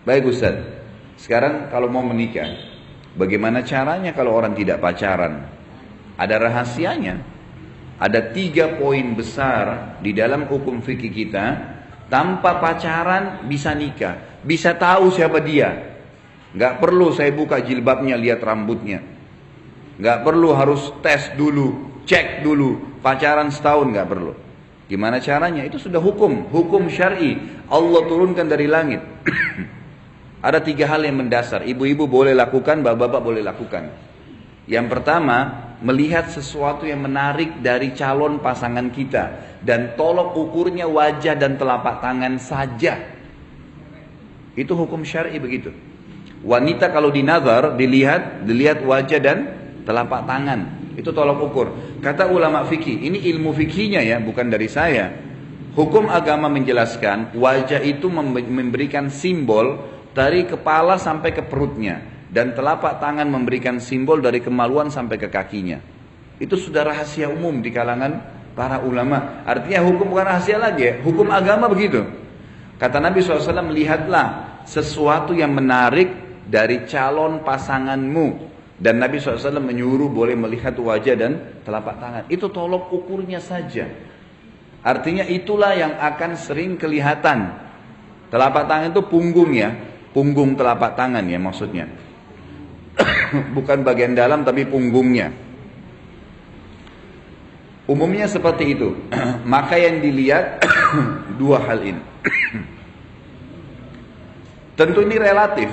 Baik Ustaz, sekarang kalau mau menikah, bagaimana caranya kalau orang tidak pacaran? Ada rahasianya. Ada 3 poin besar di dalam hukum fikih kita. Tanpa pacaran bisa nikah, bisa tahu siapa dia. Gak perlu saya buka jilbabnya lihat rambutnya. Gak perlu harus tes dulu, cek dulu. Pacaran setahun gak perlu. Gimana caranya? Itu sudah hukum syar'i. Allah turunkan dari langit. Ada 3 hal yang mendasar. Ibu-ibu boleh lakukan, bapak-bapak boleh lakukan. Yang pertama, melihat sesuatu yang menarik dari calon pasangan kita. Dan tolok ukurnya wajah dan telapak tangan saja. Itu hukum syar'i begitu. Wanita kalau dinazar, dilihat wajah dan telapak tangan. Itu tolok ukur. Kata ulama fikih, ini ilmu fikihnya ya, bukan dari saya. Hukum agama menjelaskan, wajah itu memberikan simbol dari kepala sampai ke perutnya. Dan telapak tangan memberikan simbol dari kemaluan sampai ke kakinya. Itu sudah rahasia umum di kalangan para ulama. Artinya hukum bukan rahasia lagi ya. Hukum agama begitu. Kata Nabi SAW, lihatlah sesuatu yang menarik dari calon pasanganmu. Dan Nabi SAW menyuruh boleh melihat wajah dan telapak tangan. Itu tolok ukurnya saja. Artinya itulah yang akan sering kelihatan. Telapak tangan itu punggung ya. Punggung telapak tangan ya maksudnya. Bukan bagian dalam tapi punggungnya. Umumnya seperti itu. Maka yang dilihat 2 hal ini. Tentu ini relatif.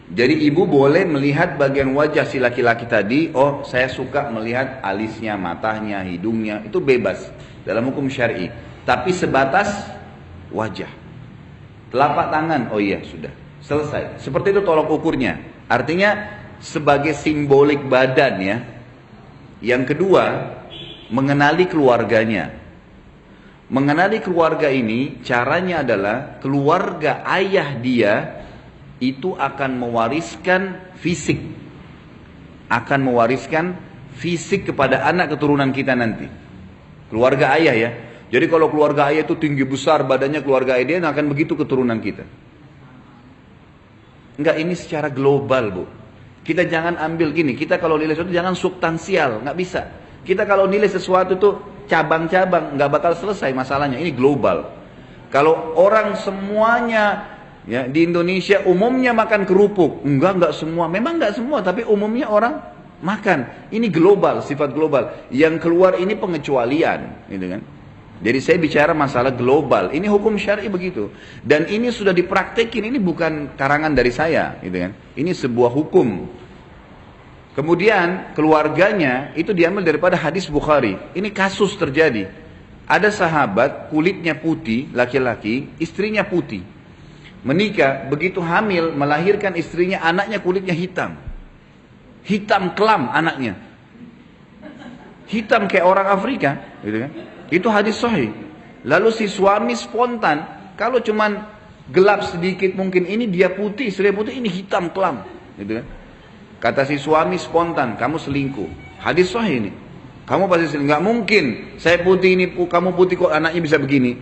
Jadi ibu boleh melihat bagian wajah si laki-laki tadi. Oh, saya suka melihat alisnya, matanya, hidungnya. Itu bebas dalam hukum syar'i. Tapi sebatas wajah. Telapak tangan, oh iya sudah selesai. Seperti itu tolok ukurnya. Artinya sebagai simbolik badan ya. Yang kedua, mengenali keluarganya. Mengenali keluarga ini caranya adalah keluarga ayah dia itu akan mewariskan fisik. Akan mewariskan fisik kepada anak keturunan kita nanti. Keluarga ayah ya. Jadi kalau keluarga ayah itu tinggi besar badannya, keluarga ayah dia akan begitu keturunan kita. Enggak, ini secara global bu. Kita jangan ambil gini, kita kalau nilai sesuatu jangan substansial, nggak bisa. Kita kalau nilai sesuatu itu cabang-cabang, nggak bakal selesai masalahnya, ini global. Kalau orang semuanya ya, di Indonesia umumnya makan kerupuk, enggak semua, memang enggak semua, tapi umumnya orang makan. Ini global, sifat global. Yang keluar ini pengecualian, gitu kan. Jadi saya bicara masalah global. Ini hukum syar'i begitu. Dan ini sudah dipraktekin. Ini bukan karangan dari saya, gitu kan. Ini sebuah hukum. Kemudian keluarganya itu diambil daripada hadis Bukhari. Ini kasus terjadi. Ada sahabat kulitnya putih, laki-laki, istrinya putih. Menikah, begitu hamil, melahirkan istrinya, anaknya kulitnya hitam. Hitam kelam anaknya. Hitam kayak orang Afrika, gitu kan. Itu hadis sahih. Lalu si suami spontan, kalau cuman gelap sedikit mungkin ini dia putih, istri putih, ini hitam kelam, gitu kan. Kata si suami spontan, kamu selingkuh. Hadis sahih ini. Kamu pasti selingkuh. Nggak mungkin. Saya putih ini, kamu putih kok anaknya bisa begini.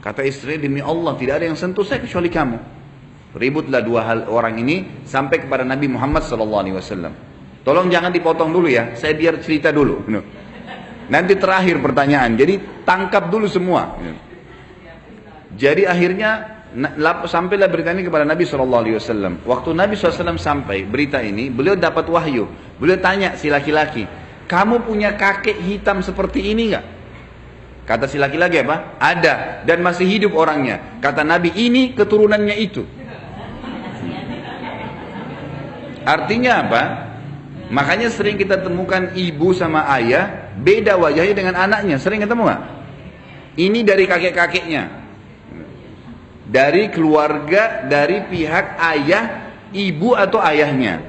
Kata istri, demi Allah tidak ada yang sentuh saya kecuali kamu. Ributlah 2 orang ini sampai kepada Nabi Muhammad SAW. Tolong jangan dipotong dulu ya. Saya biar cerita dulu. Nanti terakhir pertanyaan. Jadi tangkap dulu semua. Jadi akhirnya sampailah berita ini kepada Nabi SAW. Waktu Nabi SAW sampai berita ini, beliau dapat wahyu. Beliau tanya si laki-laki, kamu punya kakek hitam seperti ini nggak? Kata si laki-laki apa? Ada, dan masih hidup orangnya. Kata Nabi, ini keturunannya itu. Artinya apa? Makanya sering kita temukan ibu sama ayah beda wajahnya dengan anaknya. Sering ketemu nggak? Ini dari kakek-kakeknya, dari keluarga, dari pihak ayah, ibu atau ayahnya.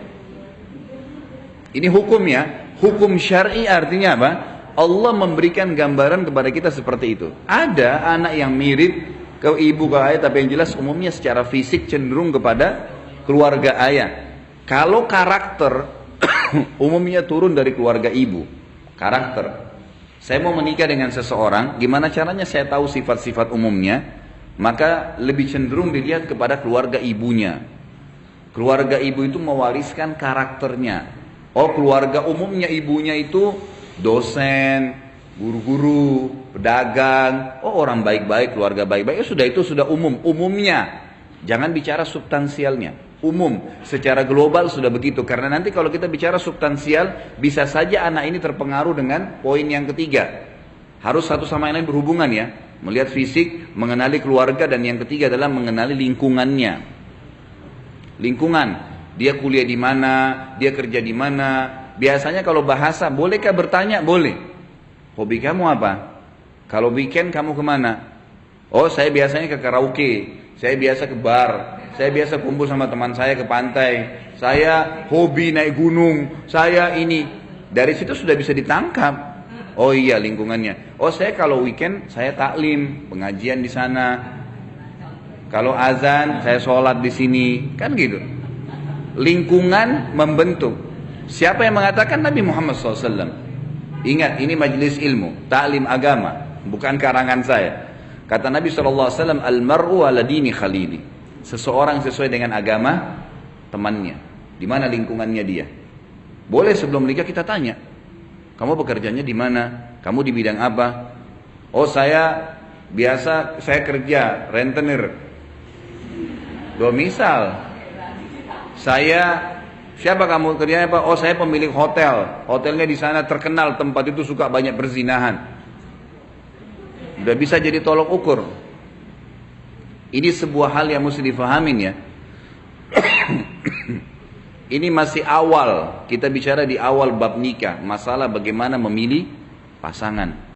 Ini hukum ya. Hukum syar'i artinya apa? Allah memberikan gambaran kepada kita seperti itu. Ada anak yang mirip ke ibu ke ayah, tapi yang jelas umumnya secara fisik cenderung kepada keluarga ayah. Kalau karakter umumnya turun dari keluarga ibu. Karakter. Saya mau menikah dengan seseorang, gimana caranya saya tahu sifat-sifat umumnya? maka lebih cenderung dilihat kepada keluarga ibunya. Keluarga ibu itu mewariskan karakternya. Oh, keluarga umumnya ibunya itu dosen, guru-guru, pedagang. Oh, orang baik-baik, keluarga baik-baik. Sudah, itu sudah umum, umumnya. Jangan bicara substansialnya. Umum, secara global sudah begitu. Karena nanti kalau kita bicara substansial, bisa saja anak ini terpengaruh dengan poin yang ketiga. Harus satu sama lain berhubungan ya. Melihat fisik, mengenali keluarga, dan yang ketiga adalah mengenali lingkungannya. Lingkungan, dia kuliah di mana, dia kerja di mana. Biasanya kalau bahasa, bolehkah bertanya? Boleh. Hobi kamu apa? Kalau weekend kamu kemana? Oh, saya biasanya ke karaoke, saya biasa ke bar, saya biasa kumpul sama teman saya ke pantai, saya hobi naik gunung, saya ini. Dari situ sudah bisa ditangkap. Oh iya, lingkungannya. Oh, saya kalau weekend saya taklim, pengajian di sana. Kalau azan, saya sholat di sini, kan gitu. Lingkungan membentuk. Siapa yang mengatakan? Nabi Muhammad SAW. Ingat, ini majelis ilmu, taklim agama, bukan karangan saya. Kata Nabi SAW, Al-mar'u ala dini khalili. Seseorang sesuai dengan agama temannya. Di mana lingkungannya dia. Boleh sebelum menikah kita tanya, kamu bekerjanya di mana? Kamu di bidang apa? Oh, saya biasa, saya kerja rentenir. Misal, siapa kamu kerjanya apa? Oh, saya pemilik hotel. Hotelnya di sana terkenal, tempat itu suka banyak berzinahan. Udah bisa jadi tolok ukur. Ini sebuah hal yang mesti difahamin ya. Ini masih awal, kita bicara di awal bab nikah, masalah bagaimana memilih pasangan.